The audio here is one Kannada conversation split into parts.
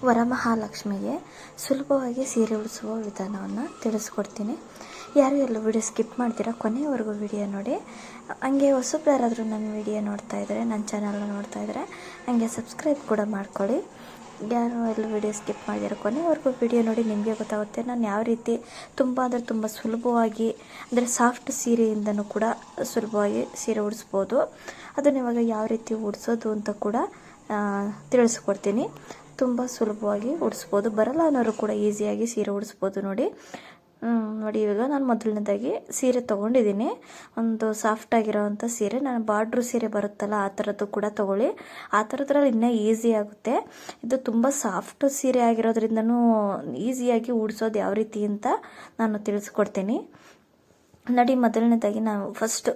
ವರಮಹಾಲಕ್ಷ್ಮಿಗೆ ಸುಲಭವಾಗಿ ಸೀರೆ ಉಡಿಸುವ ವಿಧಾನವನ್ನು ತಿಳಿಸ್ಕೊಡ್ತೀನಿ. ಯಾರು ಎಲ್ಲ ವಿಡಿಯೋ ಸ್ಕಿಪ್ ಮಾಡ್ತೀರಾ, ಕೊನೆಯವರೆಗೂ ವಿಡಿಯೋ ನೋಡಿ. ಹಂಗೆ ಹೊಸಬ್ರು ಯಾರಾದರೂ ನನ್ನ ವಿಡಿಯೋ ನೋಡ್ತಾ ಇದ್ದರೆ, ನನ್ನ ಚಾನಲ್ನ ನೋಡ್ತಾ ಇದ್ದರೆ ಹಂಗೆ ಸಬ್ಸ್ಕ್ರೈಬ್ ಕೂಡ ಮಾಡ್ಕೊಳ್ಳಿ. ಯಾರು ಎಲ್ಲ ವಿಡಿಯೋ ಸ್ಕಿಪ್ ಮಾಡಿದ್ದೀರಾ, ಕೊನೆಯವರೆಗೂ ವಿಡಿಯೋ ನೋಡಿ, ನಿಮಗೆ ಗೊತ್ತಾಗುತ್ತೆ ನಾನು ಯಾವ ರೀತಿ ತುಂಬ ಸುಲಭವಾಗಿ, ಅಂದರೆ ಸಾಫ್ಟ್ ಸೀರೆಯಿಂದನೂ ಕೂಡ ಸುಲಭವಾಗಿ ಸೀರೆ ಉಡಿಸ್ಬೋದು. ಅದನ್ನು ಇವಾಗ ಯಾವ ರೀತಿ ಉಡಿಸೋದು ಅಂತ ಕೂಡ ತಿಳಿಸ್ಕೊಡ್ತೀನಿ. ತುಂಬ ಸುಲಭವಾಗಿ ಉಡಿಸ್ಬೋದು, ಬರಲ್ಲ ಅನ್ನೋರು ಕೂಡ ಈಸಿಯಾಗಿ ಸೀರೆ ಉಡಿಸ್ಬೋದು. ನೋಡಿ ಇವಾಗ ನಾನು ಮೊದಲನೇದಾಗಿ ಸೀರೆ ತೊಗೊಂಡಿದ್ದೀನಿ. ಒಂದು ಸಾಫ್ಟಾಗಿರೋವಂಥ ಸೀರೆ, ನಾನು ಬಾರ್ಡ್ರು ಸೀರೆ ಬರುತ್ತಲ್ಲ ಆ ಥರದ್ದು ಕೂಡ ತೊಗೊಳ್ಳಿ. ಆ ಥರದ್ರಲ್ಲಿ ಇನ್ನೂ ಈಸಿ ಆಗುತ್ತೆ. ಇದು ತುಂಬ ಸಾಫ್ಟ್ ಸೀರೆ ಆಗಿರೋದ್ರಿಂದನೂ ಈಸಿಯಾಗಿ ಉಡಿಸೋದು ಯಾವ ರೀತಿ ಅಂತ ನಾನು ತಿಳಿಸ್ಕೊಡ್ತೀನಿ. ನೋಡಿ, ಮೊದಲನೇದಾಗಿ ನಾವು ಫಸ್ಟ್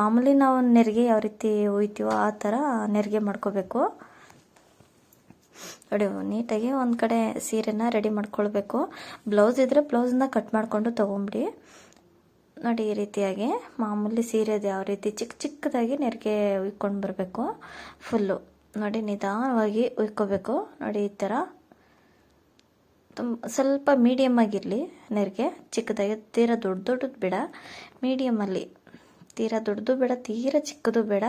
ಮಾಮೂಲಿ ನಾವು ನೆರಿಗೆ ಯಾವ ರೀತಿ ಒಯ್ತೀವೋ ಆ ಥರ ನೆರಿಗೆ ಮಾಡ್ಕೋಬೇಕು. ನೋಡಿ, ನೀಟಾಗಿ ಒಂದು ಕಡೆ ಸೀರೆನ ರೆಡಿ ಮಾಡ್ಕೊಳ್ಬೇಕು. ಬ್ಲೌಸ್ ಇದ್ದರೆ ಬ್ಲೌಸನ್ನ ಕಟ್ ಮಾಡಿಕೊಂಡು ತೊಗೊಂಬಿಡಿ. ನೋಡಿ, ಈ ರೀತಿಯಾಗಿ ಮಾಮೂಲಿ ಸೀರೆದು ಯಾವ ರೀತಿ ಚಿಕ್ಕದಾಗಿ ನೆರಿಗೆ ಉಯ್ಕೊಂಡು ಬರಬೇಕು. ಫುಲ್ಲು ನೋಡಿ ನಿಧಾನವಾಗಿ ಉಯ್ಕೋಬೇಕು. ನೋಡಿ, ಈ ಥರ ಸ್ವಲ್ಪ ಮೀಡಿಯಮ್ ಆಗಿರಲಿ ನೆರಿಗೆ, ಚಿಕ್ಕದಾಗಿ, ತೀರಾ ದೊಡ್ಡದು ಬೇಡ, ಮೀಡಿಯಮಲ್ಲಿ, ತೀರಾ ದೊಡ್ಡದು ಬೇಡ, ತೀರಾ ಚಿಕ್ಕದು ಬೇಡ.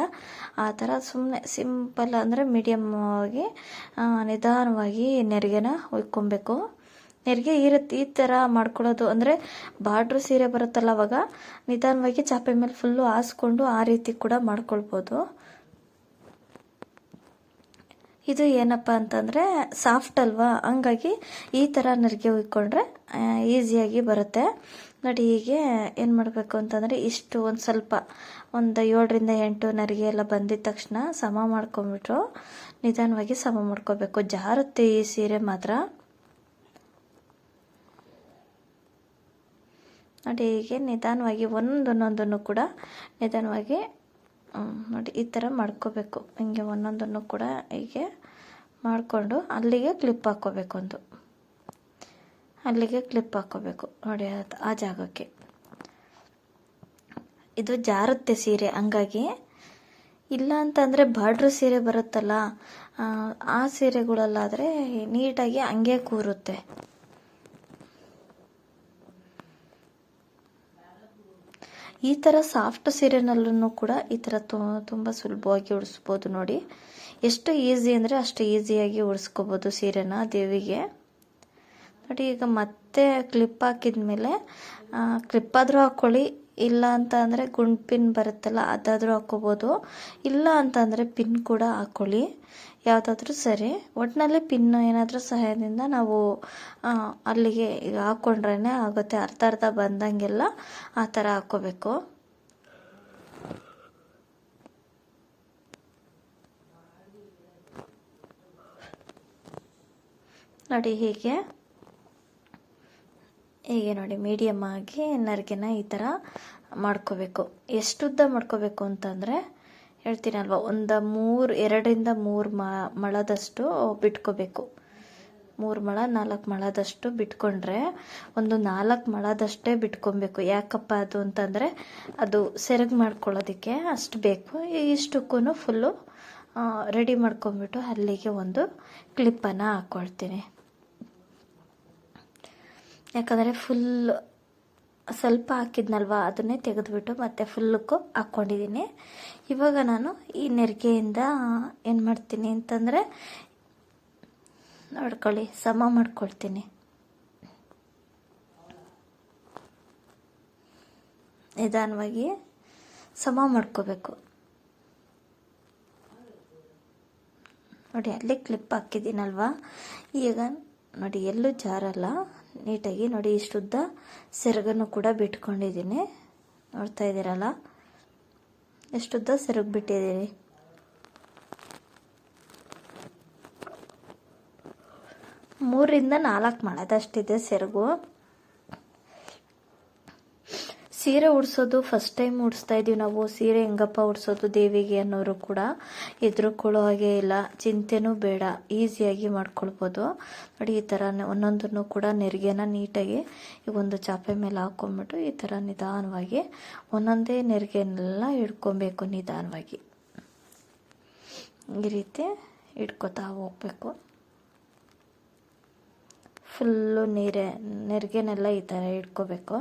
ಆ ಥರ ಸುಮ್ಮನೆ ಸಿಂಪಲ್, ಅಂದರೆ ಮೀಡಿಯಮ್ ಆಗಿ ನಿಧಾನವಾಗಿ ನೆರಿಗೆನ ಉಯ್ಕೊಬೇಕು. ನೆರಿಗೆ ಈ ಥರ ಮಾಡ್ಕೊಳ್ಳೋದು, ಅಂದರೆ ಬಾರ್ಡ್ರು ಸೀರೆ ಬರುತ್ತಲ್ಲ ಅವಾಗ ನಿಧಾನವಾಗಿ ಚಾಪೆ ಮೇಲೆ ಫುಲ್ಲು ಹಾಸ್ಕೊಂಡು ಆ ರೀತಿ ಕೂಡ ಮಾಡ್ಕೊಳ್ಬೋದು. ಇದು ಏನಪ್ಪ ಅಂತಂದರೆ ಸಾಫ್ಟ್ ಅಲ್ವಾ, ಹಂಗಾಗಿ ಈ ಥರ ನೆರಿಗೆ ಉಯ್ಕೊಂಡ್ರೆ ಈಸಿಯಾಗಿ ಬರುತ್ತೆ. ನೋಡಿ, ಹೀಗೆ ಏನು ಮಾಡಬೇಕು ಅಂತಂದರೆ ಇಷ್ಟು ಒಂದು ಸ್ವಲ್ಪ ಒಂದು 7 ರಿಂದ 8 ನೆರಿಗೆ ಎಲ್ಲ ಬಂದಿದ ತಕ್ಷಣ ಸಮ ಮಾಡ್ಕೊಂಬಿಟ್ರು ನಿಧಾನವಾಗಿ ಸಮ ಮಾಡ್ಕೋಬೇಕು. ಜಾರುತ್ತೆ ಈ ಸೀರೆ ಮಾತ್ರ. ನೋಡಿ, ಹೀಗೆ ನಿಧಾನವಾಗಿ ಒಂದೊಂದನ್ನು ಕೂಡ ನಿಧಾನವಾಗಿ ನೋಡಿ ಈ ಥರ ಮಾಡ್ಕೋಬೇಕು. ಹಿಂಗೆ ಒಂದೊಂದನ್ನು ಕೂಡ ಹೀಗೆ ಮಾಡಿಕೊಂಡು ಅಲ್ಲಿಗೆ ಕ್ಲಿಪ್ ಹಾಕ್ಕೋಬೇಕು. ಅಲ್ಲಿಗೆ ಕ್ಲಿಪ್ ಹಾಕ್ಕೋಬೇಕು. ನೋಡಿ, ಆ ಜಾಗಕ್ಕೆ. ಇದು ಜಾರುತ್ತೆ ಸೀರೆ, ಹಂಗಾಗಿ ಇಲ್ಲ ಅಂತಂದರೆ ಬಾರ್ಡ್ರ್ ಸೀರೆ ಬರುತ್ತಲ್ಲ ಆ ಸೀರೆಗಳಲ್ಲಾದರೆ ನೀಟಾಗಿ ಹಂಗೆ ಕೂರುತ್ತೆ. ಈ ಥರ ಸಾಫ್ಟ್ ಸೀರೆನಲ್ಲೂ ಕೂಡ ಈ ಥರ ತುಂಬ ಸುಲಭವಾಗಿ ಉಡಿಸ್ಬೋದು. ನೋಡಿ, ಎಷ್ಟು ಈಸಿ ಅಂದರೆ ಅಷ್ಟು ಈಸಿಯಾಗಿ ಉಡಿಸ್ಕೋಬೋದು ಸೀರೆನ ದೇವಿಗೆ. ನೋಡಿ, ಈಗ ಮತ್ತೆ ಕ್ಲಿಪ್ ಹಾಕಿದ್ಮೇಲೆ ಕ್ಲಿಪ್ ಆದರೂ ಹಾಕ್ಕೊಳ್ಳಿ, ಇಲ್ಲ ಅಂತ ಅಂದರೆ ಗುಂಡು ಪಿನ್ ಬರುತ್ತಲ್ಲ ಅದಾದರೂ ಹಾಕ್ಕೋಬೋದು, ಇಲ್ಲ ಅಂತ ಅಂದರೆ ಪಿನ್ ಕೂಡ ಹಾಕ್ಕೊಳ್ಳಿ, ಯಾವುದಾದ್ರೂ ಸರಿ. ಒಟ್ಟಿನಲ್ಲಿ ಪಿನ್ ಏನಾದರೂ ಸಹಾಯದಿಂದ ನಾವು ಅಲ್ಲಿಗೆ ಈಗ ಹಾಕ್ಕೊಂಡ್ರೇ ಆಗುತ್ತೆ. ಅರ್ಧ ಬಂದಂಗೆಲ್ಲ ಆ ಥರ ಹಾಕ್ಕೋಬೇಕು. ನೋಡಿ, ಹೀಗೆ ನೋಡಿ ಮೀಡಿಯಮ್ ಆಗಿ ನೆರಿಗೆನ ಈ ಥರ ಮಾಡ್ಕೋಬೇಕು. ಎಷ್ಟು ಉದ್ದ ಮಾಡ್ಕೋಬೇಕು ಅಂತಂದರೆ ಹೇಳ್ತೀನಲ್ವ, 2 ರಿಂದ 3 ಮೊಳದಷ್ಟು ಬಿಟ್ಕೋಬೇಕು. 3 ಮೊಳ 4 ಮೊಳದಷ್ಟು ಬಿಟ್ಕೊಂಡ್ರೆ, ಒಂದು 4 ಮೊಳದಷ್ಟೇ ಬಿಟ್ಕೊಬೇಕು. ಯಾಕಪ್ಪ ಅದು ಅಂತಂದರೆ ಅದು ಸೆರಗು ಮಾಡ್ಕೊಳ್ಳೋದಕ್ಕೆ ಅಷ್ಟು ಬೇಕು. ಇಷ್ಟಕ್ಕೂ ಫುಲ್ಲು ರೆಡಿ ಮಾಡ್ಕೊಂಬಿಟ್ಟು ಅಲ್ಲಿಗೆ ಒಂದು ಕ್ಲಿಪ್ಪನ್ನು ಹಾಕ್ಕೊಳ್ತೀನಿ. ಯಾಕಂದರೆ ಫುಲ್ ಸ್ವಲ್ಪ ಹಾಕಿದ್ನಲ್ವ ಅದನ್ನೇ ತೆಗೆದುಬಿಟ್ಟು ಮತ್ತೆ ಫುಲ್ಲಕ್ಕೂ ಹಾಕ್ಕೊಂಡಿದ್ದೀನಿ. ಇವಾಗ ನಾನು ಈ ನೆರಿಗೆಯಿಂದ ಏನು ಮಾಡ್ತೀನಿ ಅಂತಂದರೆ ನೋಡ್ಕೊಳ್ಳಿ, ಸಮ ಮಾಡ್ಕೊಳ್ತೀನಿ. ನಿಧಾನವಾಗಿ ಸಮ ಮಾಡ್ಕೋಬೇಕು. ನೋಡಿ, ಅಲ್ಲಿ ಕ್ಲಿಪ್ ಹಾಕಿದ್ದೀನಲ್ವ, ಈಗ ನೋಡಿ ಎಲ್ಲೂ ಜಾರಲ್ಲ, ನೀಟಾಗಿ ನೋಡಿ ಇಷ್ಟುದ್ದ ಸೆರಗನ್ನು ಕೂಡ ಬಿಟ್ಕೊಂಡಿದ್ದೀನಿ. ನೋಡ್ತಾ ಇದ್ದೀರಲ್ಲ ಎಷ್ಟುದ್ದ ಸೆರಗು ಬಿಟ್ಟಿದ್ದೀನಿ. 3 ರಿಂದ 4 ಮೊಳದಷ್ಟಿದೆ ಸೆರಗು. ಸೀರೆ ಉಡಿಸೋದು ಫಸ್ಟ್ ಟೈಮ್ ಉಡಿಸ್ತಾ ಇದ್ದೀವಿ ನಾವು. ಸೀರೆ ಹೆಂಗಪ್ಪ ಉಡಿಸೋದು ದೇವಿಗೆ ಅನ್ನೋರು ಕೂಡ ಹೆದರ್ಕೊಳ್ಳೋ ಹಾಗೆ ಇಲ್ಲ, ಚಿಂತೆನೂ ಬೇಡ, ಈಸಿಯಾಗಿ ಮಾಡ್ಕೊಳ್ಬೋದು. ನೋಡಿ, ಈ ಥರ ಒಂದೊಂದನ್ನು ಕೂಡ ನೆರಿಗೆನ ನೀಟಾಗಿ ಈಗ ಒಂದು ಚಾಪೆ ಮೇಲೆ ಹಾಕ್ಕೊಂಬಿಟ್ಟು ಈ ಥರ ನಿಧಾನವಾಗಿ ಒಂದೊಂದೇ ನೆರಿಗೆನೆಲ್ಲ ಹಿಡ್ಕೊಬೇಕು ನಿಧಾನವಾಗಿ. ಈ ರೀತಿ ಇಟ್ಕೋತಾ ಹೋಗಬೇಕು. ಫುಲ್ಲು ನೆರಿಗೆನೆಲ್ಲ ಈ ಥರ ಇಟ್ಕೋಬೇಕು.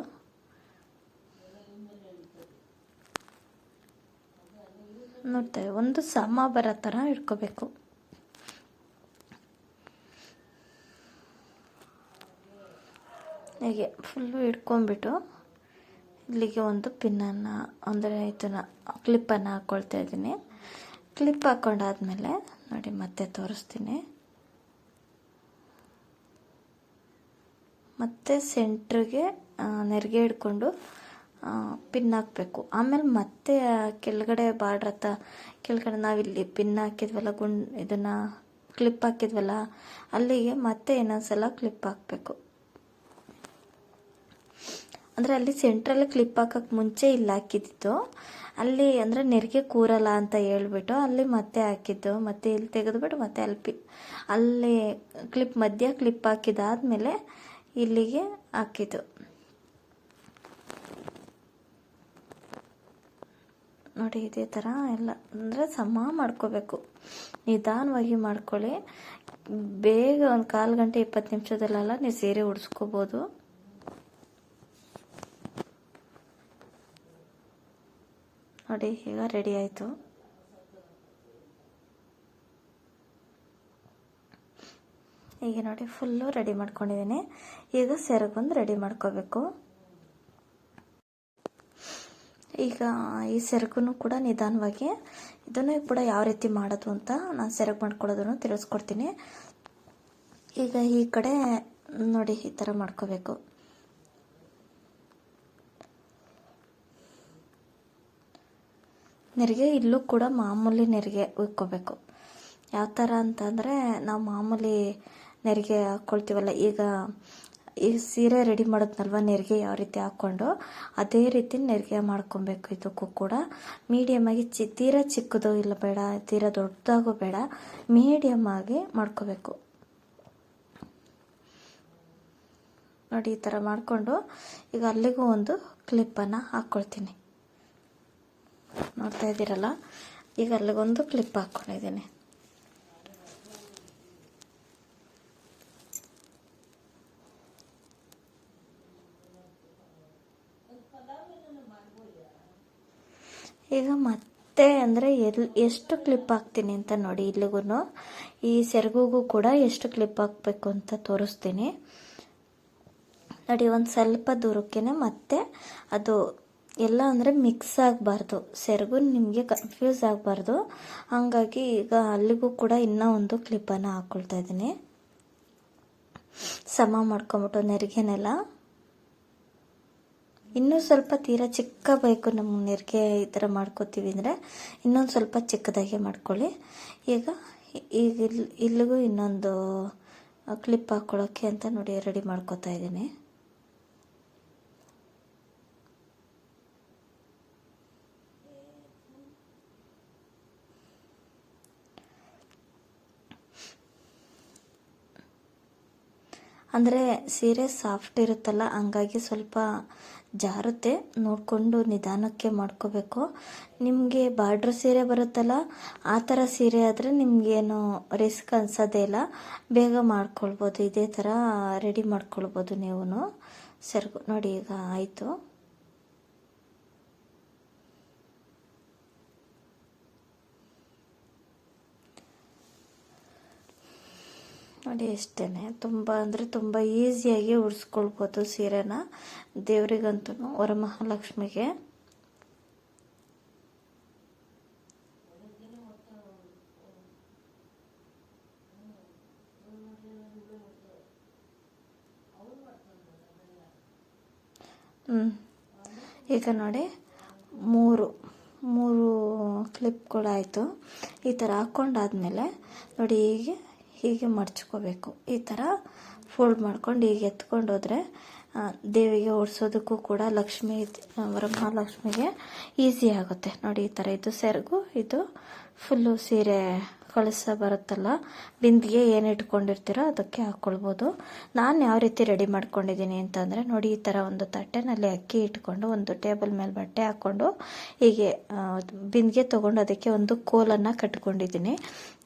ನೋಡ್ತೇವೆ, ಒಂದು ಸಮ ಬರೋ ಥರ ಇಟ್ಕೋಬೇಕು. ಹೀಗೆ ಫುಲ್ಲು ಇಟ್ಕೊಂಡ್ಬಿಟ್ಟು ಇಲ್ಲಿಗೆ ಒಂದು ಪಿನ್ನನ್ನು ಅಂದರೆ ಇದನ್ನು ಕ್ಲಿಪ್ಪನ್ನು ಹಾಕ್ಕೊಳ್ತಾ ಇದ್ದೀನಿ. ಕ್ಲಿಪ್ ಹಾಕ್ಕೊಂಡಾದ್ಮೇಲೆ ನೋಡಿ ಮತ್ತೆ ತೋರಿಸ್ತೀನಿ. ಮತ್ತೆ ಸೆಂಟ್ರಿಗೆ ನೆರಿಗೆ ಹಿಡ್ಕೊಂಡು ಪಿನ್ ಹಾಕಬೇಕು. ಆಮೇಲೆ ಮತ್ತೆ ಕೆಳಗಡೆ ಬಾರ್ಡ್ರ್ ಹತ್ರ ಕೆಳಗಡೆ ನಾವಿಲ್ಲಿ ಪಿನ್ ಹಾಕಿದ್ವಲ್ಲ, ಇದನ್ನು ಕ್ಲಿಪ್ ಹಾಕಿದ್ವಲ್ಲ, ಅಲ್ಲಿಗೆ ಮತ್ತೆ ಇನ್ನೊಂದ್ಸಲ ಕ್ಲಿಪ್ ಹಾಕಬೇಕು. ಅಂದರೆ ಅಲ್ಲಿ ಸೆಂಟ್ರಲ್ಲಿ ಕ್ಲಿಪ್ ಹಾಕೋಕ್ಕೆ ಮುಂಚೆ ಇಲ್ಲಿ ಹಾಕಿದ್ದು, ಅಲ್ಲಿ ಅಂದರೆ ನೆರಿಗೆ ಕೂರಲ್ಲ ಅಂತ ಹೇಳ್ಬಿಟ್ಟು ಅಲ್ಲಿ ಮತ್ತೆ ಹಾಕಿದ್ದು. ಮತ್ತೆ ಇಲ್ಲಿ ತೆಗೆದುಬಿಟ್ಟು ಮತ್ತೆ ಅಲ್ಲಿ ಕ್ಲಿಪ್ ಮಧ್ಯ ಕ್ಲಿಪ್ ಹಾಕಿದಾದ್ಮೇಲೆ ಇಲ್ಲಿಗೆ ಹಾಕಿದ್ದು. ನೋಡಿ ಇದೇ ಥರ ಎಲ್ಲ ಅಂದರೆ ಸಮ ಮಾಡ್ಕೋಬೇಕು. ನಿಧಾನವಾಗಿ ಮಾಡ್ಕೊಳ್ಳಿ. ಬೇಗ ಒಂದು 1/4 ಗಂಟೆ 20 ನಿಮಿಷದಲ್ಲೆಲ್ಲ ನೀವು ಸೀರೆ ಉಡಿಸ್ಕೋಬೋದು. ನೋಡಿ ಈಗ ರೆಡಿ ಆಯಿತು. ಈಗ ನೋಡಿ ಫುಲ್ಲು ರೆಡಿ ಮಾಡ್ಕೊಂಡಿದ್ದೀನಿ. ಈಗ ಸೆರಗೊಂದು ರೆಡಿ ಮಾಡ್ಕೋಬೇಕು. ಈಗ ಈ ಸೆರಗು ಕೂಡ ನಿಧಾನವಾಗಿ ಇದನ್ನು ಕೂಡ ಯಾವ ರೀತಿ ಮಾಡೋದು ಅಂತ ನಾನು ಸೆರಗು ಮಾಡ್ಕೊಳ್ಳೋದನ್ನು ತಿಳಿಸ್ಕೊಡ್ತೀನಿ. ಈಗ ಈ ಕಡೆ ನೋಡಿ ಈ ಥರ ಮಾಡ್ಕೋಬೇಕು. ನೆರಿಗೆ ಇಲ್ಲೂ ಕೂಡ ಮಾಮೂಲಿ ನೆರಿಗೆ ಉಯ್ಕೋಬೇಕು. ಯಾವ ಥರ ಅಂತಂದರೆ ನಾವು ಮಾಮೂಲಿ ನೆರಿಗೆ ಹಾಕ್ಕೊಳ್ತೀವಲ್ಲ, ಈಗ ಸೀರೆ ರೆಡಿ ಮಾಡೋದ್ನಲ್ವ ನೆರಿಗೆ ಯಾವ ರೀತಿ ಹಾಕ್ಕೊಂಡು ಅದೇ ರೀತಿ ನೆರಿಗೆ ಮಾಡ್ಕೊಬೇಕು. ಇದಕ್ಕೂ ಕೂಡ ಮೀಡಿಯಮ್ಮಾಗಿ ತೀರಾ ಚಿಕ್ಕದು ಇಲ್ಲ ಬೇಡ, ತೀರಾ ದೊಡ್ಡದಾಗೂ ಬೇಡ, ಮೀಡಿಯಮ್ ಆಗಿ ಮಾಡ್ಕೋಬೇಕು. ನೋಡಿ ಈ ಥರ ಮಾಡಿಕೊಂಡು ಈಗ ಅಲ್ಲಿಗೂ ಒಂದು ಕ್ಲಿಪ್ಪನ್ನು ಹಾಕ್ಕೊಳ್ತೀನಿ. ನೋಡ್ತಾ ಇದ್ದೀರಲ್ಲ, ಈಗ ಅಲ್ಲಿಗೊಂದು ಕ್ಲಿಪ್ ಹಾಕ್ಕೊಂಡಿದ್ದೀನಿ. ಈಗ ಮತ್ತೆ ಅಂದರೆ ಎಷ್ಟು ಕ್ಲಿಪ್ ಹಾಕ್ತೀನಿ ಅಂತ ನೋಡಿ. ಇಲ್ಲಿಗೂ ಈ ಸೆರಗುಗೂ ಕೂಡ ಎಷ್ಟು ಕ್ಲಿಪ್ ಹಾಕಬೇಕು ಅಂತ ತೋರಿಸ್ತೀನಿ ನೋಡಿ. ಒಂದು ಸ್ವಲ್ಪ ದೂರಕ್ಕೆ ಮತ್ತೆ ಅದು ಎಲ್ಲ ಅಂದರೆ ಮಿಕ್ಸ್ ಆಗಬಾರ್ದು, ಸೆರಗು ನಿಮಗೆ ಕನ್ಫ್ಯೂಸ್ ಆಗಬಾರ್ದು. ಹಾಗಾಗಿ ಈಗ ಅಲ್ಲಿಗೂ ಕೂಡ ಇನ್ನೂ ಒಂದು ಕ್ಲಿಪ್ಪನ್ನು ಹಾಕ್ಕೊಳ್ತಾ ಇದ್ದೀನಿ. ಸಮ ಮಾಡ್ಕೊಂಬಿಟ್ಟು ನೆರಿಗೆನೆಲ್ಲ ಇನ್ನೂ ಸ್ವಲ್ಪ ತೀರಾ ಚಿಕ್ಕ ಬೇಕು ನಮ್ಗೆ ನೆರಿಗೆ ಈ ಥರ ಮಾಡ್ಕೋತೀವಿ ಅಂದರೆ ಇನ್ನೊಂದು ಸ್ವಲ್ಪ ಚಿಕ್ಕದಾಗಿ ಮಾಡ್ಕೊಳ್ಳಿ. ಈಗ ಇಲ್ಲಿಗೂ ಇನ್ನೊಂದು ಕ್ಲಿಪ್ ಹಾಕ್ಕೊಳ್ಳೋಕ್ಕೆ ಅಂತ ನೋಡಿ ರೆಡಿ ಮಾಡ್ಕೋತಾ ಇದ್ದೀನಿ. ಅಂದರೆ ಸೀರೆ ಸಾಫ್ಟ್ ಇರುತ್ತಲ್ಲ, ಹಂಗಾಗಿ ಸ್ವಲ್ಪ ಜಾರುತ್ತೆ. ನೋಡಿಕೊಂಡು ನಿಧಾನಕ್ಕೆ ಮಾಡ್ಕೋಬೇಕು. ನಿಮಗೆ ಬಾರ್ಡ್ರ್ ಸೀರೆ ಬರುತ್ತಲ್ಲ, ಆ ಥರ ಸೀರೆ ಆದರೆ ನಿಮಗೇನು ರಿಸ್ಕ್ ಅನ್ಸೋದೇ ಇಲ್ಲ, ಬೇಗ ಮಾಡ್ಕೊಳ್ಬೋದು. ಇದೇ ಥರ ರೆಡಿ ಮಾಡ್ಕೊಳ್ಬೋದು ನೀವು ಸೆರಗು. ನೋಡಿ ಈಗ ಆಯಿತು. ನೋಡಿ ಅಷ್ಟೇ, ತುಂಬ ಅಂದರೆ ತುಂಬ ಈಸಿಯಾಗಿ ಉಡಿಸ್ಕೊಳ್ಬೋದು ಸೀರೆನ. ದೇವರಿಗಂತೂ ವರಮಹಾಲಕ್ಷ್ಮಿಗೆ ಈಗ ನೋಡಿ ಮೂರು ಕ್ಲಿಪ್ಗಳಾಯಿತು. ಈ ಥರ ಹಾಕ್ಕೊಂಡಾದ್ಮೇಲೆ ನೋಡಿ ಹೀಗೆ ಮಡ್ಚ್ಕೋಬೇಕು. ಈ ಥರ ಫೋಲ್ಡ್ ಮಾಡ್ಕೊಂಡು ಹೀಗೆ ಎತ್ಕೊಂಡು ಹೋದರೆ ದೇವಿಗೆ ಓಡಿಸೋದಕ್ಕೂ ಕೂಡ ವರಮಹಾಲಕ್ಷ್ಮಿಗೆ ಈಸಿ ಆಗುತ್ತೆ. ನೋಡಿ ಈ ಥರ ಇದು ಸೆರಗು, ಇದು ಫುಲ್ಲು ಸೀರೆ ಕಳಸ ಬರುತ್ತಲ್ಲ, ಬಿಂದಿಗೆ ಏನು ಇಟ್ಕೊಂಡಿರ್ತೀರೋ ಅದಕ್ಕೆ ಹಾಕ್ಕೊಳ್ಬೋದು. ನಾನು ಯಾವ ರೀತಿ ರೆಡಿ ಮಾಡ್ಕೊಂಡಿದ್ದೀನಿ ಅಂತಂದರೆ ನೋಡಿ, ಈ ಥರ ಒಂದು ತಟ್ಟೆನಲ್ಲಿ ಅಕ್ಕಿ ಇಟ್ಕೊಂಡು ಒಂದು ಟೇಬಲ್ ಮೇಲೆ ಬಟ್ಟೆ ಹಾಕ್ಕೊಂಡು ಹೀಗೆ ಬಿಂದಿಗೆ ತೊಗೊಂಡು ಅದಕ್ಕೆ ಒಂದು ಕೋಲನ್ನು ಕಟ್ಕೊಂಡಿದ್ದೀನಿ.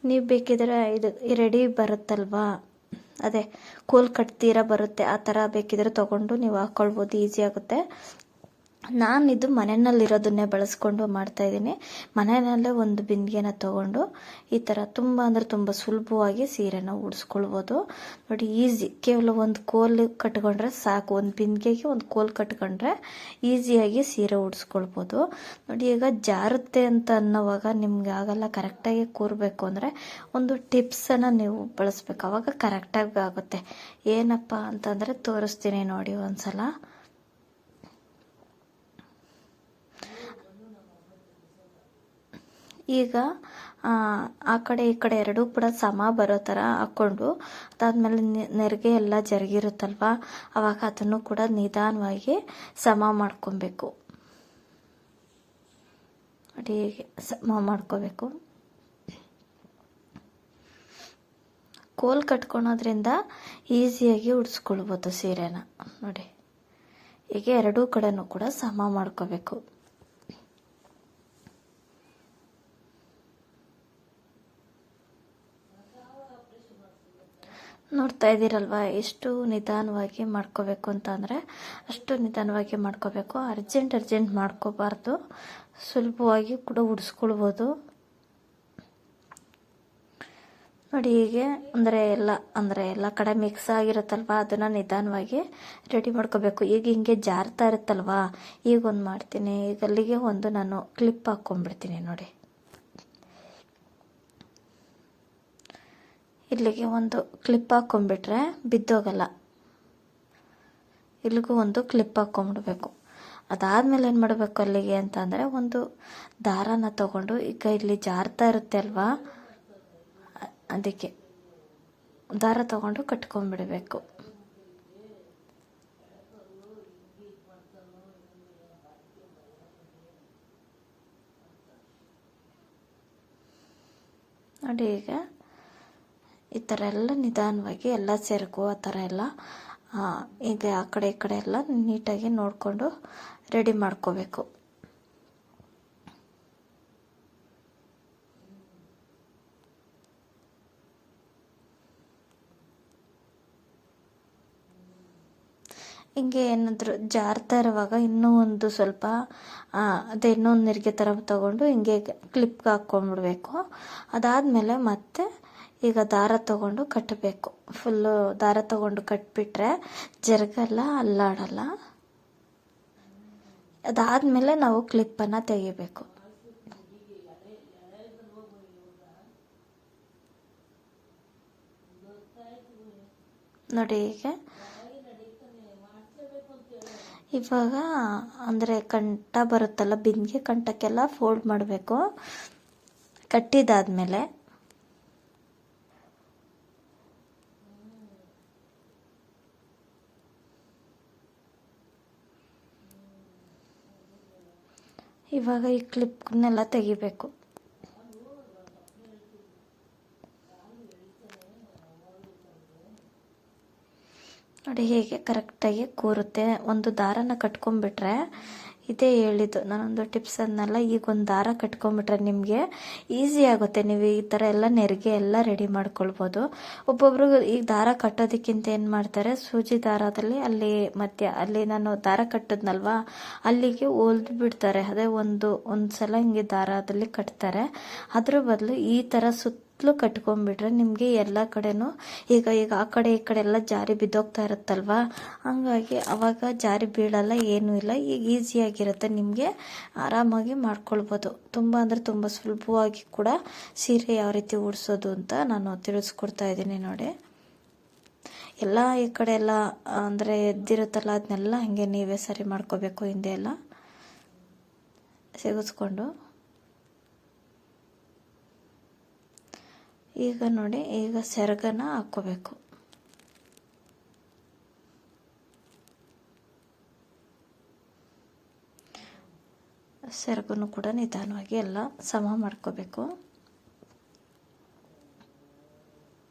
ನೀವು ಬೇಕಿದ್ರೆ ಇದು ರೆಡಿ ಬರುತ್ತಲ್ವಾ, ಅದೇ ಕೋಲ್ ಕಟ್ತೀರ ಬರುತ್ತೆ, ಆ ಥರ ಬೇಕಿದ್ರೆ ತೊಗೊಂಡು ನೀವು ಹಾಕ್ಕೊಳ್ಬೋದು, ಈಸಿ ಆಗುತ್ತೆ. ನಾನಿದು ಮನೆಯಲ್ಲಿರೋದನ್ನೇ ಬಳಸ್ಕೊಂಡು ಮಾಡ್ತಾಯಿದ್ದೀನಿ. ಮನೆಯಲ್ಲೇ ಒಂದು ಬಿಂದಿಗೆನ ತೊಗೊಂಡು ಈ ಥರ ತುಂಬ ಅಂದರೆ ತುಂಬ ಸುಲಭವಾಗಿ ಸೀರೆನ ಉಡಿಸ್ಕೊಳ್ಬೋದು ನೋಡಿ. ಈಸಿ, ಕೇವಲ ಒಂದು ಕೋಲ್ ಕಟ್ಕೊಂಡ್ರೆ ಸಾಕು, ಒಂದು ಬಿಂದಿಗೆಗೆ ಒಂದು ಕೋಲ್ ಕಟ್ಕೊಂಡ್ರೆ ಈಸಿಯಾಗಿ ಸೀರೆ ಉಡಿಸ್ಕೊಳ್ಬೋದು ನೋಡಿ. ಈಗ ಜಾರುತ್ತೆ ಅಂತ ಅನ್ನೋವಾಗ ನಿಮ್ಗೆ ಆಗಲ್ಲ, ಕರೆಕ್ಟಾಗಿ ಕೂರಬೇಕು ಅಂದರೆ ಒಂದು ಟಿಪ್ಸನ್ನು ನೀವು ಬಳಸ್ಬೇಕು, ಆವಾಗ ಕರೆಕ್ಟಾಗಿ ಆಗುತ್ತೆ. ಏನಪ್ಪ ಅಂತಂದರೆ ತೋರಿಸ್ತೀನಿ ನೋಡಿ ಒಂದ್ಸಲ. ಈಗ ಆ ಕಡೆ ಈ ಕಡೆ ಎರಡೂ ಕೂಡ ಸಮ ಬರೋ ಥರ ಹಾಕ್ಕೊಂಡು, ಅದಾದಮೇಲೆ ನೆರಿಗೆ ಎಲ್ಲ ಜರುಗಿರುತ್ತಲ್ವ, ಆವಾಗ ಅದನ್ನು ಕೂಡ ನಿಧಾನವಾಗಿ ಸಮ ಮಾಡ್ಕೊಬೇಕು ನೋಡಿ. ಹೀಗೆ ಸಮ ಮಾಡ್ಕೋಬೇಕು. ಕೋಲ್ ಕಟ್ಕೊಳೋದ್ರಿಂದ ಈಸಿಯಾಗಿ ಉಡಿಸ್ಕೊಳ್ಬೋದು ಸೀರೆನ ನೋಡಿ. ಹೀಗೆ ಎರಡೂ ಕಡೆನೂ ಕೂಡ ಸಮ ಮಾಡ್ಕೋಬೇಕು. ನೋಡ್ತಾ ಇದ್ದೀರಲ್ವ ಎಷ್ಟು ನಿಧಾನವಾಗಿ ಮಾಡ್ಕೋಬೇಕು ಅಂತ ಅಂದರೆ ಅಷ್ಟು ನಿಧಾನವಾಗಿ ಮಾಡ್ಕೋಬೇಕು. ಅರ್ಜೆಂಟ್ ಮಾಡ್ಕೋಬಾರ್ದು, ಸುಲಭವಾಗಿ ಕೂಡ ಉಡಿಸ್ಕೊಳ್ಬೋದು ನೋಡಿ. ಹೀಗೆ ಎಲ್ಲ ಕಡೆ ಮಿಕ್ಸ್ ಆಗಿರುತ್ತಲ್ವ, ಅದನ್ನು ನಿಧಾನವಾಗಿ ರೆಡಿ ಮಾಡ್ಕೋಬೇಕು. ಈಗ ಹಿಂಗೆ ಜಾರ್ತಾ ಇರುತ್ತಲ್ವ, ಈಗ ಒಂದು ಮಾಡ್ತೀನಿ, ಈಗ ಅಲ್ಲಿಗೆ ಒಂದು ನಾನು ಕ್ಲಿಪ್ ಹಾಕ್ಕೊಂಡ್ಬಿಡ್ತೀನಿ ನೋಡಿ. ಇಲ್ಲಿಗೆ ಒಂದು ಕ್ಲಿಪ್ ಹಾಕ್ಕೊಂಡ್ಬಿಟ್ರೆ ಬಿದ್ದೋಗಲ್ಲ. ಇಲ್ಲಿಗೂ ಒಂದು ಕ್ಲಿಪ್ ಹಾಕ್ಕೊಂಡ್ಬಿಡ್ಬೇಕು. ಅದಾದಮೇಲೆ ಏನು ಮಾಡಬೇಕು ಅಲ್ಲಿಗೆ ಅಂತ ಅಂದರೆ, ಒಂದು ದಾರಾನ ತಗೊಂಡು, ಈಗ ಇಲ್ಲಿ ಜಾರ್ತಾ ಇರುತ್ತೆ ಅಲ್ವಾ, ಅದಕ್ಕೆ ದಾರ ತಗೊಂಡು ಕಟ್ಕೊಂಡ್ಬಿಡಬೇಕು. ನೋಡಿ ಈಗ ಈ ಥರ ಎಲ್ಲ ನಿಧಾನವಾಗಿ ಎಲ್ಲ ಸೆರಗು ಆ ಥರ ಎಲ್ಲ ಈಗ ಆ ಕಡೆ ಈ ಕಡೆ ಎಲ್ಲ ನೀಟಾಗಿ ನೋಡಿಕೊಂಡು ರೆಡಿ ಮಾಡ್ಕೋಬೇಕು. ಹಿಂಗೆ ಏನಾದರೂ ಜಾರ್ತಾ ಇರುವಾಗ ಇನ್ನೂ ಒಂದು ಸ್ವಲ್ಪ ಅದೇ ಇನ್ನೊಂದು ನೆರಿಗೆ ಥರ ತಗೊಂಡು ಹಿಂಗೆ ಕ್ಲಿಪ್ಗೆ ಹಾಕ್ಕೊಂಡ್ಬಿಡ್ಬೇಕು. ಅದಾದಮೇಲೆ ಮತ್ತೆ ಈಗ ದಾರ ತಗೊಂಡು ಕಟ್ಟಬೇಕು. ಫುಲ್ಲು ದಾರ ತಗೊಂಡು ಕಟ್ಬಿಟ್ರೆ ಜರುಗಲ್ಲ, ಅಲ್ಲಾಡಲ್ಲ. ಅದಾದಮೇಲೆ ನಾವು ಕ್ಲಿಪ್ಪನ್ನು ತೆಗಿಬೇಕು. ನೋಡಿ ಹೀಗೆ ಇವಾಗ ಅಂದರೆ ಕಂಠ ಬರುತ್ತಲ್ಲ, ಬಿಂದಿಗೆ ಕಂಠಕ್ಕೆಲ್ಲ ಫೋಲ್ಡ್ ಮಾಡಬೇಕು. ಕಟ್ಟಿದಾದ್ಮೇಲೆ ಇವಾಗ ಈ ಕ್ಲಿಪ್ನೆಲ್ಲ ತೆಗಿಬೇಕು. ನೋಡಿ ಹೇಗೆ ಕರೆಕ್ಟಾಗಿ ಕೂರುತ್ತೆ. ಒಂದು ದಾರನ ಕಟ್ಕೊಂಡ್ಬಿಟ್ರೆ, ಇದೇ ಹೇಳಿದ್ದು ನಾನೊಂದು ಟಿಪ್ಸ್ ಅನ್ನಲ್ಲ, ಈಗ ಒಂದು ದಾರ ಕಟ್ಕೊಂಡ್ಬಿಟ್ರೆ ನಿಮಗೆ ಈಸಿ ಆಗುತ್ತೆ. ನೀವು ಈ ಥರ ಎಲ್ಲ ನೆರಿಗೆ ಎಲ್ಲ ರೆಡಿ ಮಾಡ್ಕೊಳ್ಬೋದು. ಒಬ್ಬೊಬ್ರು ಈಗ ದಾರ ಕಟ್ಟೋದಕ್ಕಿಂತ ಏನು ಮಾಡ್ತಾರೆ, ಸೂಜಿ ದಾರದಲ್ಲಿ ಅಲ್ಲಿ ನಾನು ದಾರ ಕಟ್ಟಿದ್ನಲ್ವಾ, ಅಲ್ಲಿಗೆ ಹೊಲ್ದು ಬಿಡ್ತಾರೆ. ಅದೇ ಒಂದು ಸಲ ಹಿಂಗೆ ದಾರದಲ್ಲಿ ಕಟ್ತಾರೆ. ಅದ್ರ ಬದಲು ಈ ಥರ ಸುತ್ತಲೂ ಕಟ್ಕೊಂಡ್ಬಿಟ್ರೆ ನಿಮಗೆ ಎಲ್ಲ ಕಡೆನೂ ಈಗ ಆ ಕಡೆ ಈ ಕಡೆ ಎಲ್ಲ ಜಾರಿ ಬಿದ್ದೋಗ್ತಾ ಇರುತ್ತಲ್ವಾ, ಹಂಗಾಗಿ ಅವಾಗ ಜಾರಿ ಬೀಳಲ್ಲ, ಏನೂ ಇಲ್ಲ. ಈಗ ಈಸಿಯಾಗಿರುತ್ತೆ, ನಿಮಗೆ ಆರಾಮಾಗಿ ಮಾಡ್ಕೊಳ್ಬೋದು. ತುಂಬ ಅಂದರೆ ತುಂಬ ಸುಲಭವಾಗಿ ಕೂಡ ಸೀರೆ ಯಾವ ರೀತಿ ಉಡಿಸೋದು ಅಂತ ನಾನು ತಿಳಿಸ್ಕೊಡ್ತಾ ಇದ್ದೀನಿ ನೋಡಿ. ಎಲ್ಲ ಈ ಕಡೆ ಎಲ್ಲ ಅಂದರೆ ಎದ್ದಿರುತ್ತಲ್ಲ, ಅದನ್ನೆಲ್ಲ ಹಾಗೆ ನೀವೇ ಸರಿ ಮಾಡ್ಕೋಬೇಕು. ಹಿಂದೆ ಎಲ್ಲ ಸಿಗಿಸ್ಕೊಂಡು ಈಗ ನೋಡಿ, ಈಗ ಸೆರಗನ್ನ ಹಾಕ್ಕೋಬೇಕು. ಸೆರಗನ್ನು ಕೂಡ ನಿಧಾನವಾಗಿ ಎಲ್ಲ ಸಮ ಮಾಡ್ಕೋಬೇಕು.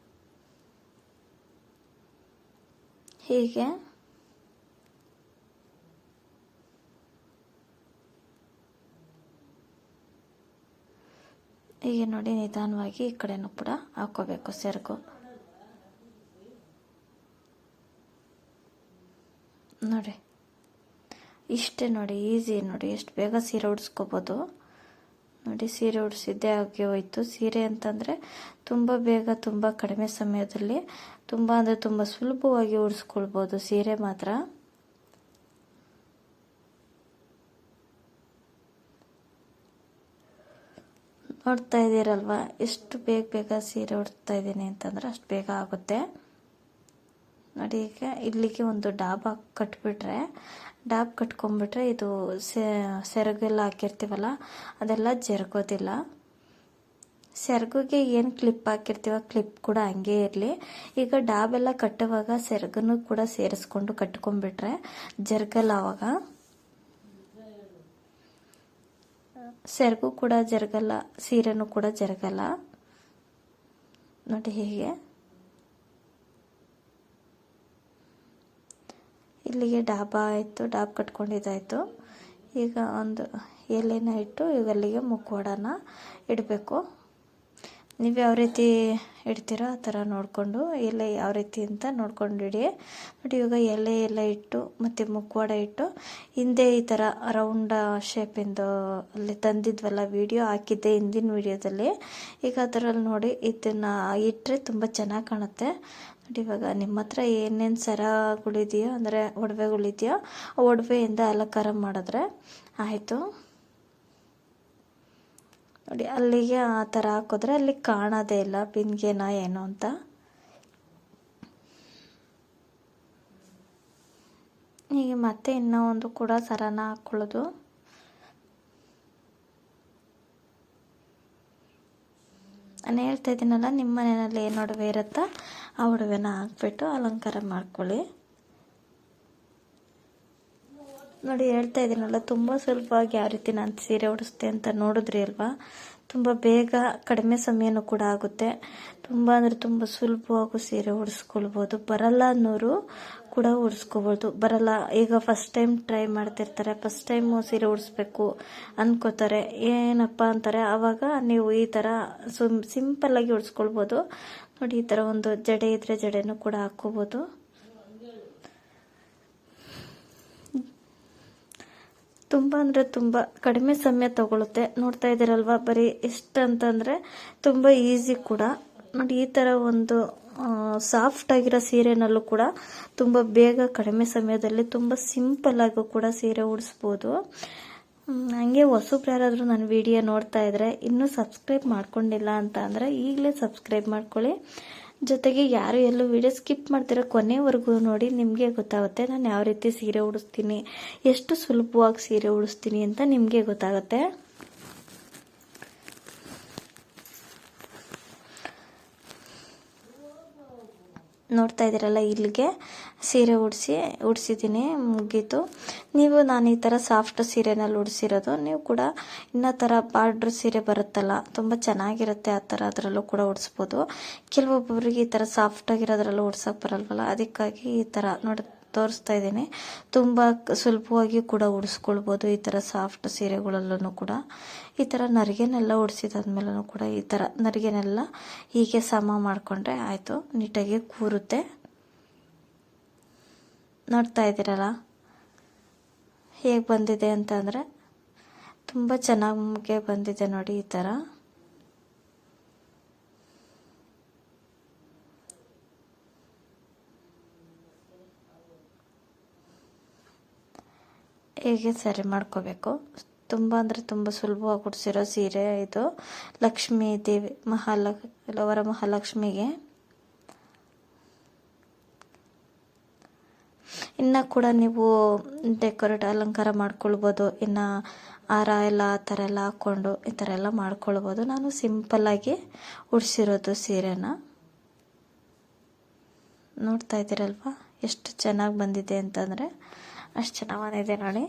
ಹೀಗೆ ಹೀಗೆ ನೋಡಿ ನಿಧಾನವಾಗಿ ಈ ಕಡೆನೂ ಕೂಡ ಹಾಕ್ಕೋಬೇಕು ಸೆರಗು. ನೋಡಿ ಇಷ್ಟೇ ನೋಡಿ, ಈಸಿ ನೋಡಿ, ಎಷ್ಟು ಬೇಗ ಸೀರೆ ಉಡಿಸ್ಕೋಬೋದು ನೋಡಿ. ಸೀರೆ ಉಡಿಸಿದ್ದೇ ಆಗಿ ಹೋಯ್ತು. ಸೀರೆ ಅಂತಂದರೆ ತುಂಬ ಬೇಗ, ತುಂಬ ಕಡಿಮೆ ಸಮಯದಲ್ಲಿ, ತುಂಬ ಅಂದರೆ ತುಂಬ ಸುಲಭವಾಗಿ ಉಡಿಸ್ಕೊಳ್ಬೋದು ಸೀರೆ ಮಾತ್ರ. ನೋಡ್ತಾ ಇದ್ದೀರಲ್ವ ಎಷ್ಟು ಬೇಗ ಬೇಗ ಸೀರೆ ಉಡ್ತಾ ಇದ್ದೀನಿ ಅಂತಂದರೆ ಅಷ್ಟು ಬೇಗ ಆಗುತ್ತೆ ನೋಡಿ. ಈಗ ಇಲ್ಲಿಗೆ ಒಂದು ಡಾಬ್ ಕಟ್ಬಿಟ್ರೆ, ಡಾಬ್ ಕಟ್ಕೊಂಡ್ಬಿಟ್ರೆ ಇದು ಸೆರಗೆಲ್ಲ ಹಾಕಿರ್ತೀವಲ್ಲ ಅದೆಲ್ಲ ಜರುಗೋದಿಲ್ಲ. ಸೆರಗಿಗೆ ಏನು ಕ್ಲಿಪ್ ಹಾಕಿರ್ತೀವ ಕ್ಲಿಪ್ ಕೂಡ ಹಂಗೆ ಇರಲಿ. ಈಗ ಡಾಬೆಲ್ಲ ಕಟ್ಟುವಾಗ ಸೆರಗನ್ನು ಕೂಡ ಸೇರಿಸ್ಕೊಂಡು ಕಟ್ಕೊಂಡ್ಬಿಟ್ರೆ ಜರುಗಲ್ಲ. ಆವಾಗ ಸೆರಗು ಕೂಡ ಜರುಗಲ್ಲ, ಸೀರೆನೂ ಕೂಡ ಜರುಗಲ್ಲ ನೋಡಿ. ಹೀಗೆ ಇಲ್ಲಿಗೆ ಡಾಬಾ ಆಯಿತು, ಡಾಬ್ ಕಟ್ಕೊಂಡಿದ್ದಾಯಿತು. ಈಗ ಒಂದು ಎಲೆನ ಇಟ್ಟು ಈಗ ಅಲ್ಲಿಗೆ ಮುಖವಾಡನ ಇಡಬೇಕು. ನೀವು ಯಾವ ರೀತಿ ಇಡ್ತೀರೋ ಆ ಥರ ನೋಡಿಕೊಂಡು, ಎಲೆ ಯಾವ ರೀತಿ ಅಂತ ನೋಡ್ಕೊಂಡು ಇಡಿ ನೋಡಿ. ಇವಾಗ ಎಲೆ ಎಲ್ಲ ಇಟ್ಟು ಮತ್ತು ಮುಖವಾಡ ಇಟ್ಟು ಹಿಂದೆ ಈ ಥರ ರೌಂಡ್ ಶೇಪಿಂದು ಅಲ್ಲಿ ತಂದಿದ್ವಲ್ಲ, ವಿಡಿಯೋ ಹಾಕಿದ್ದೆ ಹಿಂದಿನ ವಿಡಿಯೋದಲ್ಲಿ. ಈಗ ಅದರಲ್ಲಿ ನೋಡಿ ಇದನ್ನು ಇಟ್ಟರೆ ತುಂಬ ಚೆನ್ನಾಗಿ ಕಾಣುತ್ತೆ ನೋಡಿ. ಇವಾಗ ನಿಮ್ಮ ಹತ್ರ ಏನೇನು ಸರಗಳಿದೆಯೋ ಅಂದರೆ ಒಡವೆಗಳಿದೆಯೋ ಆ ಒಡವೆಯಿಂದ ಅಲಂಕಾರ ಮಾಡಿದ್ರೆ ಆಯಿತು ನೋಡಿ. ಅಲ್ಲಿಗೆ ಆ ಥರ ಹಾಕಿದ್ರೆ ಅಲ್ಲಿ ಕಾಣೋದೇ ಇಲ್ಲ ಬಿಂದಿಗೆನ ಏನು ಅಂತ. ಹೀಗೆ ಮತ್ತೆ ಇನ್ನೂ ಒಂದು ಕೂಡ ಸರನ ಹಾಕ್ಕೊಳ್ಳೋದು. ನಾನು ಹೇಳ್ತಾ ಇದ್ದೀನಲ್ಲ, ನಿಮ್ಮ ಮನೆಯಲ್ಲಿ ಏನು ಒಡವೆ ಇರುತ್ತಾ ಆ ಒಡವೆನ ಹಾಕ್ಬಿಟ್ಟು ಅಲಂಕಾರ ಮಾಡ್ಕೊಳ್ಳಿ ನೋಡಿ. ಹೇಳ್ತಾ ಇದ್ದೀನಲ್ಲ, ತುಂಬ ಸುಲಭವಾಗಿ ಯಾವ ರೀತಿ ನಾನು ಸೀರೆ ಉಡಿಸ್ತೆ ಅಂತ ನೋಡಿದ್ರಿ ಅಲ್ವಾ. ತುಂಬ ಬೇಗ ಕಡಿಮೆ ಸಮಯನೂ ಕೂಡ ಆಗುತ್ತೆ. ತುಂಬ ಅಂದರೆ ತುಂಬ ಸುಲಭವಾಗೂ ಸೀರೆ ಉಡಿಸ್ಕೊಳ್ಬೋದು. ಬರಲ್ಲ ಅನ್ನೋರು ಕೂಡ ಉಡಿಸ್ಕೋಬೋದು. ಬರಲ್ಲ ಈಗ ಫಸ್ಟ್ ಟೈಮ್ ಟ್ರೈ ಮಾಡ್ತಿರ್ತಾರೆ, ಫಸ್ಟ್ ಟೈಮು ಸೀರೆ ಉಡಿಸ್ಬೇಕು ಅನ್ಕೋತಾರೆ, ಏನಪ್ಪ ಅಂತಾರೆ. ಆವಾಗ ನೀವು ಈ ಥರ ಸಿಂಪಲ್ಲಾಗಿ ಉಡಿಸ್ಕೊಳ್ಬೋದು ನೋಡಿ. ಈ ಥರ ಒಂದು ಜಡೆ ಇದ್ದರೆ ಜಡೆನೂ ಕೂಡ ಹಾಕ್ಕೋಬೋದು. ತುಂಬ ಅಂದರೆ ತುಂಬ ಕಡಿಮೆ ಸಮಯ ತಗೊಳುತ್ತೆ. ನೋಡ್ತಾ ಇದ್ದೀರಲ್ವ, ಬರೀ ಎಷ್ಟು ಅಂತಂದರೆ ತುಂಬ ಈಸಿ ಕೂಡ ನೋಡಿ. ಈ ಥರ ಒಂದು ಸಾಫ್ಟ್ ಆಗಿರೋ ಸೀರೆನಲ್ಲೂ ಕೂಡ ತುಂಬ ಬೇಗ ಕಡಿಮೆ ಸಮಯದಲ್ಲಿ ತುಂಬ ಸಿಂಪಲ್ಲಾಗೂ ಕೂಡ ಸೀರೆ ಉಡಿಸ್ಬೋದು. ಹಂಗೆ ಹೊಸಬ್ರು ಯಾರಾದರೂ ನನ್ನ ವಿಡಿಯೋ ನೋಡ್ತಾ ಇದ್ದರೆ ಇನ್ನೂ ಸಬ್ಸ್ಕ್ರೈಬ್ ಮಾಡ್ಕೊಂಡಿಲ್ಲ ಅಂತ ಅಂದರೆ ಈಗಲೇ ಸಬ್ಸ್ಕ್ರೈಬ್ ಮಾಡ್ಕೊಳ್ಳಿ. ಜೊತೆಗೆ ಯಾರು ಎಲ್ಲೂ ವಿಡಿಯೋ ಸ್ಕಿಪ್ ಮಾಡ್ತಿರೋ ಕೊನೆವರೆಗೂ ನೋಡಿ, ನಿಮಗೆ ಗೊತ್ತಾಗುತ್ತೆ ನಾನು ಯಾವ ರೀತಿ ಸೀರೆ ಉಡಿಸ್ತೀನಿ, ಎಷ್ಟು ಸುಲಭವಾಗಿ ಸೀರೆ ಉಡಿಸ್ತೀನಿ ಅಂತ ನಿಮಗೆ ಗೊತ್ತಾಗುತ್ತೆ. ನೋಡ್ತಾ ಇದ್ದೀರಲ್ಲ, ಇಲ್ಲಿಗೆ ಸೀರೆ ಉಡಿಸಿದ್ದೀನಿ, ಮುಗೀತು. ನೀವು ನಾನು ಈ ಥರ ಸಾಫ್ಟ್ ಸೀರೆನಲ್ಲಿ ಉಡಿಸಿರೋದು, ನೀವು ಕೂಡ ಇನ್ನೂ ಥರ ಬಾರ್ಡ್ರ್ ಸೀರೆ ಬರುತ್ತಲ್ಲ ತುಂಬ ಚೆನ್ನಾಗಿರುತ್ತೆ, ಆ ಥರ ಅದರಲ್ಲೂ ಕೂಡ ಉಡಿಸ್ಬೋದು. ಕೆಲವೊಬ್ಬರಿಗೆ ಈ ಥರ ಸಾಫ್ಟಾಗಿರೋದ್ರಲ್ಲೂ ಉಡ್ಸೋಕೆ ಬರಲ್ವಲ್ಲ, ಅದಕ್ಕಾಗಿ ಈ ಥರ ನೋಡಿ ತೋರಿಸ್ತಾ ಇದ್ದೀನಿ. ತುಂಬ ಸುಲಭವಾಗಿ ಕೂಡ ಉಡಿಸ್ಕೊಳ್ಬೋದು ಈ ಥರ ಸಾಫ್ಟ್ ಸೀರೆಗಳಲ್ಲೂ ಕೂಡ. ಈ ಥರ ನರಿಗೆನೆಲ್ಲ ಉಡಿಸಿದಾದ್ಮೇಲೂ ಕೂಡ ಈ ಥರ ನರಿಗೆನೆಲ್ಲ ಹೀಗೆ ಸಮ ಮಾಡಿಕೊಂಡ್ರೆ ಆಯಿತು, ನೀಟಾಗಿ ಕೂರುತ್ತೆ. ನೋಡ್ತಾ ಇದ್ದೀರಲ್ಲ ಹೇಗೆ ಬಂದಿದೆ ಅಂತ ಅಂದರೆ ತುಂಬ ಚೆನ್ನಾಗಿ ಬಂದಿದೆ ನೋಡಿ. ಈ ಥರ ಹೇಗೆ ಸರಿ ಮಾಡ್ಕೋಬೇಕು. ತುಂಬ ಅಂದರೆ ತುಂಬ ಸುಲಭವಾಗಿ ಉಡಿಸಿರೋ ಸೀರೆ ಇದು. ಲಕ್ಷ್ಮೀ ದೇವಿ ವರಮಹಾಲಕ್ಷ್ಮಿಗೆ ಇನ್ನು ಕೂಡ ನೀವು ಡೆಕೋರೇಟ್ ಅಲಂಕಾರ ಮಾಡ್ಕೊಳ್ಬೋದು. ಇನ್ನು ಹಾರ ಎಲ್ಲ ಆ ಥರ ಎಲ್ಲ ಹಾಕ್ಕೊಂಡು ಈ ಥರ ಎಲ್ಲ ಮಾಡ್ಕೊಳ್ಬೋದು. ನಾನು ಸಿಂಪಲ್ಲಾಗಿ ಉಡಿಸಿರೋದು ಸೀರೆನ. ನೋಡ್ತಾ ಇದ್ದೀರಲ್ವ ಎಷ್ಟು ಚೆನ್ನಾಗಿ ಬಂದಿದೆ ಅಂತಂದರೆ ಅಷ್ಟು ಚೆನ್ನಾಗಿ ಬಂದಿದೆ ನೋಡಿ.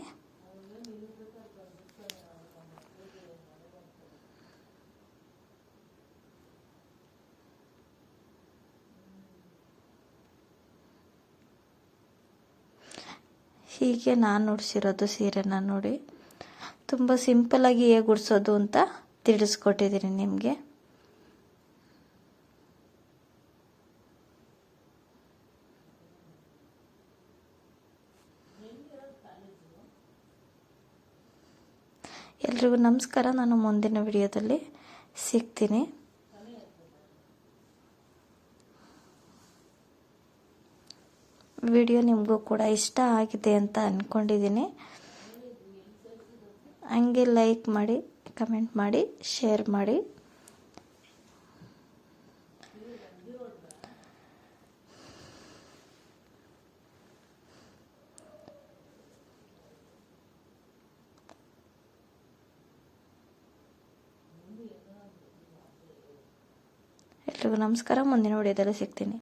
ಹೀಗೆ ನಾನು ಉಡಿಸಿರೋದು ಸೀರೆನ ನೋಡಿ. ತುಂಬ ಸಿಂಪಲ್ಲಾಗಿ ಹೇಗೆ ಉಡಿಸೋದು ಅಂತ ತಿಳಿಸ್ಕೊಟ್ಟಿದ್ದೀನಿ ನಿಮಗೆ. ಎಲ್ರಿಗೂ ನಮಸ್ಕಾರ. ನಾನು ಮುಂದಿನ ವಿಡಿಯೋದಲ್ಲಿ ಸಿಗ್ತೀನಿ. ವಿಡಿಯೋ ನಿಮಗೂ ಕೂಡ ಇಷ್ಟ ಆಗಿದೆ ಅಂತ ಅಂದ್ಕೊಂಡಿದ್ದೀನಿ. ಹಂಗೆ ಲೈಕ್ ಮಾಡಿ, ಕಮೆಂಟ್ ಮಾಡಿ, ಶೇರ್ ಮಾಡಿ. ಎಲ್ರಿಗೂ ನಮಸ್ಕಾರ. ಮುಂದಿನ ವಿಡಿಯೋದಲ್ಲಿ ಸಿಗ್ತೀನಿ.